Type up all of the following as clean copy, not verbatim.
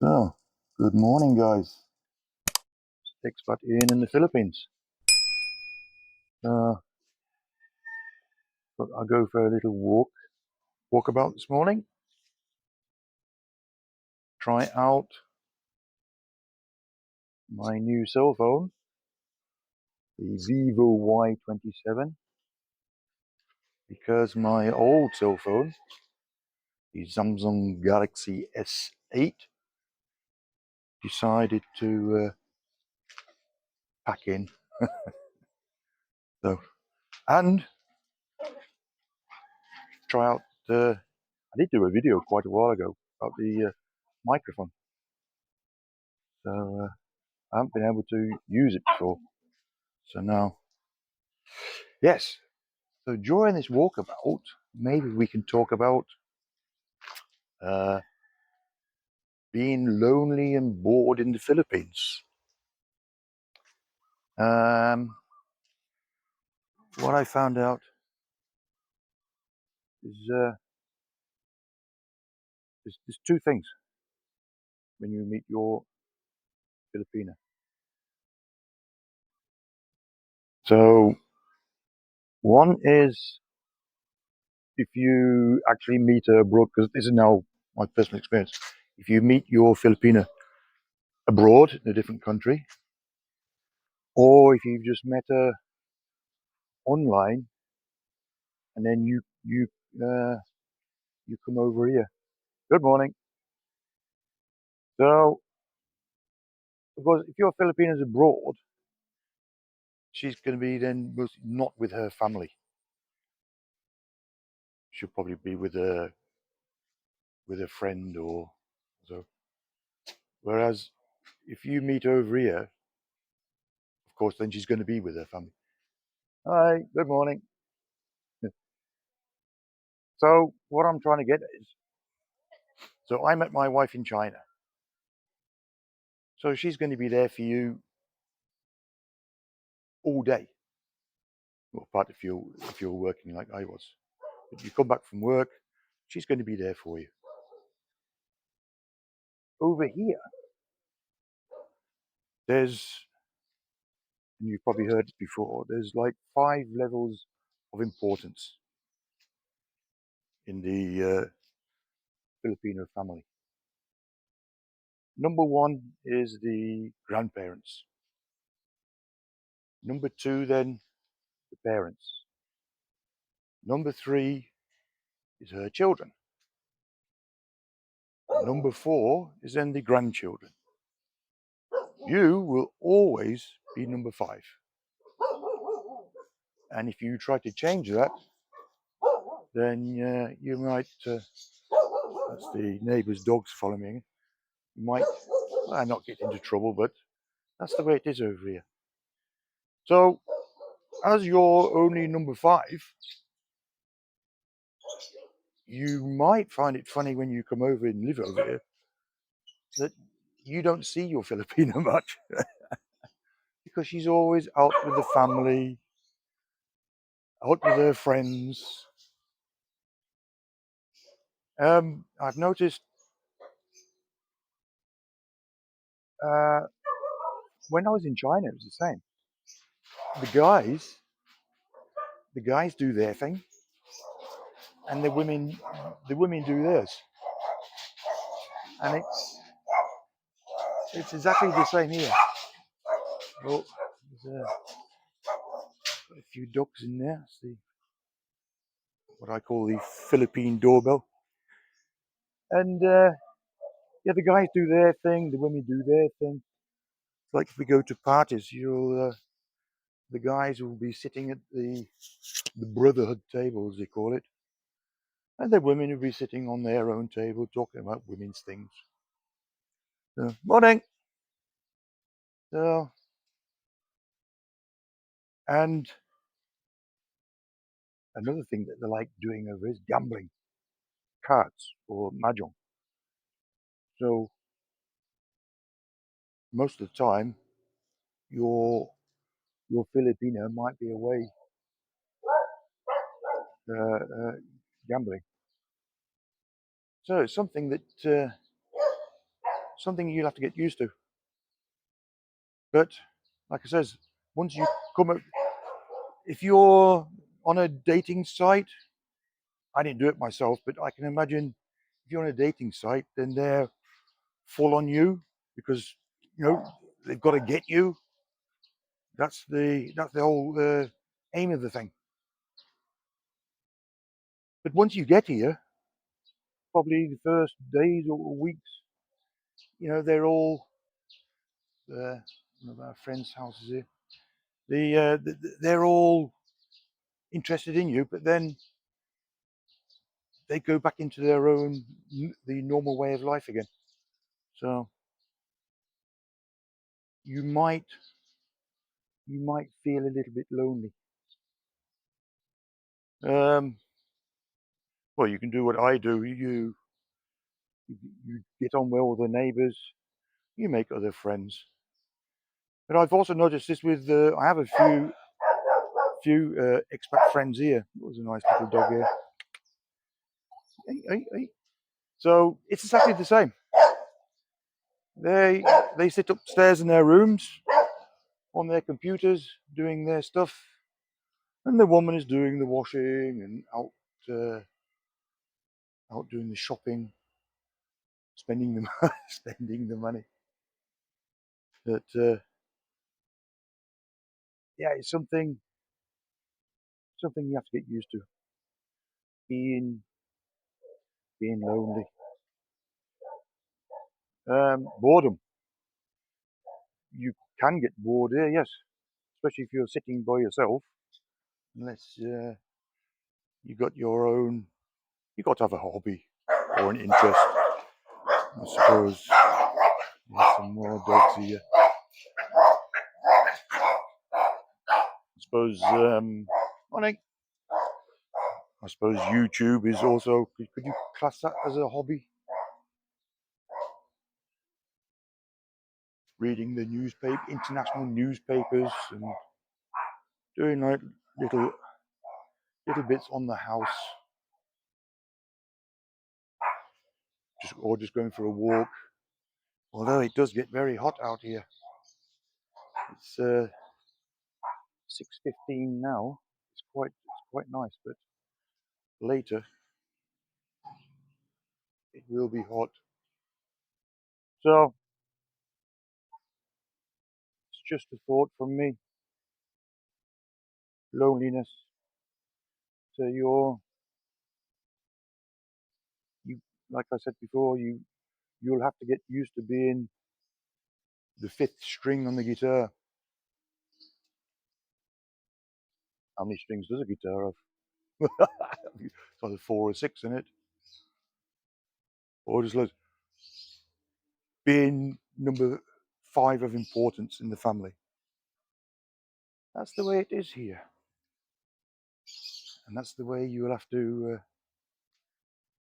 Oh, good morning, guys. Expat in the Philippines. Uh, I'll go for a little walkabout this morning. Try out my new cell phone, the Vivo Y27, because my old cell phone, the Samsung Galaxy S8, decided to pack in. So, and try out. I did do a video quite a while ago about the microphone, so I haven't been able to use it before. So now, yes. So during this walkabout, maybe we can talk about uh, being lonely and bored in the Philippines. Um, what I found out is there's two things when you meet your Filipina. So one is if you actually meet her abroad, because this is now my personal experience. If you meet your Filipina abroad in a different country, or if you've just met her online and then uh, you come over here. Good morning. So, because if your Filipinas abroad, she's going to be then not with her family. She'll probably be with a friend or so. Whereas if you meet over here, of course, then she's going to be with her family. Hi, good morning. So what I'm trying to get is, so I met my wife in China. So she's going to be there for you all day. Well, apart if you're working like I was. But you come back from work, she's going to be there for you. Over here, there's, and you've probably heard it before, there's like 5 levels of importance in the Filipino family. Number one is the grandparents. Number two, then the parents. Number three is her children. Number four is then the grandchildren. You will always be number five. And if you try to change that, then you might, that's the neighbour's dogs following me, you might, well, not get into trouble, but that's the way it is over here. So, as you're only number five, you might find it funny when you come over and live over here that you don't see your Filipina much because she's always out with the family, out with her friends. I've noticed uh, when I was in China, it was the same. The guys, the guys do their thing, and the women do theirs, and it's exactly the same here. Oh, there's a few ducks in there. See what I call the Philippine doorbell, and yeah, the guys do their thing, the women do their thing. It's like if we go to parties, the guys will be sitting at the brotherhood table, as they call it, and the women will be sitting on their own table talking about women's things. So, morning. So, and another thing that they like doing over is gambling, cards or mahjong. So most of the time, your your Filipino might be away uh, gambling. So it's something you'll have to get used to. But like I says, once you come up, if you're on a dating site, I didn't do it myself, but I can imagine if you're on a dating site, then they're full on you because they've got to get you. That's the whole aim of the thing. But once you get here, probably the first days or weeks, they're all one of our friends' houses here. They're all interested in you, but then they go back into their own the normal way of life again. So you might feel a little bit lonely. Well, you can do what I do. You get on well with the neighbours. You make other friends. But I've also noticed this with I have a few expat friends here. There's a nice little dog here. Hey, hey, hey. So it's exactly the same. They sit upstairs in their rooms on their computers doing their stuff, and the woman is doing the washing and out doing the shopping, spending the spending the money. But yeah, it's something you have to get used to. Being lonely, boredom. You can get bored here, yes, especially if you're sitting by yourself. Unless you got your own, you got to have a hobby or an interest. I suppose there's some more dogs here. I I suppose YouTube is also. Could you class that as a hobby? Reading the newspaper, international newspapers, and doing like little bits on the house, just going for a walk. Although it does get very hot out here. It's 6:15 now. It's quite nice, but later it will be hot. So it's just a thought from me. Loneliness. So you like I said before, you'll have to get used to being the fifth string on the guitar. How many strings does a guitar have? It's either 4 or 6 in it. Or just like being number 5 of importance in the family. That's the way it is here. And that's the way you will have to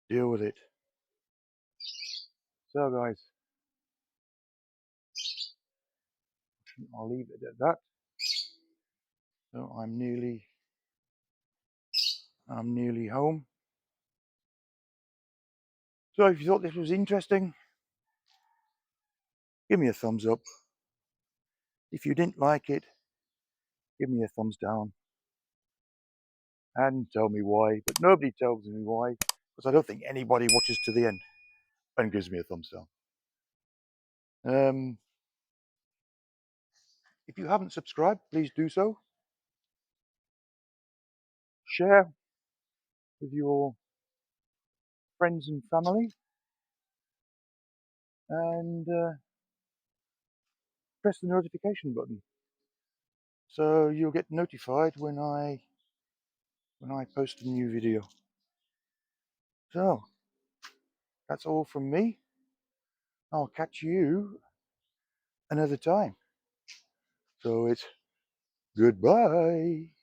deal with it. So guys, I'll leave it at that. So I'm nearly home. So if you thought this was interesting, give me a thumbs up. If you didn't like it, give me a thumbs down. And tell me why. But nobody tells me why, because I don't think anybody watches to the end and gives me a thumbs down. If you haven't subscribed, please do so. Share with your friends and family, and press the notification button so you'll get notified when I post a new video. So that's all from me. I'll catch you another time. So it's goodbye.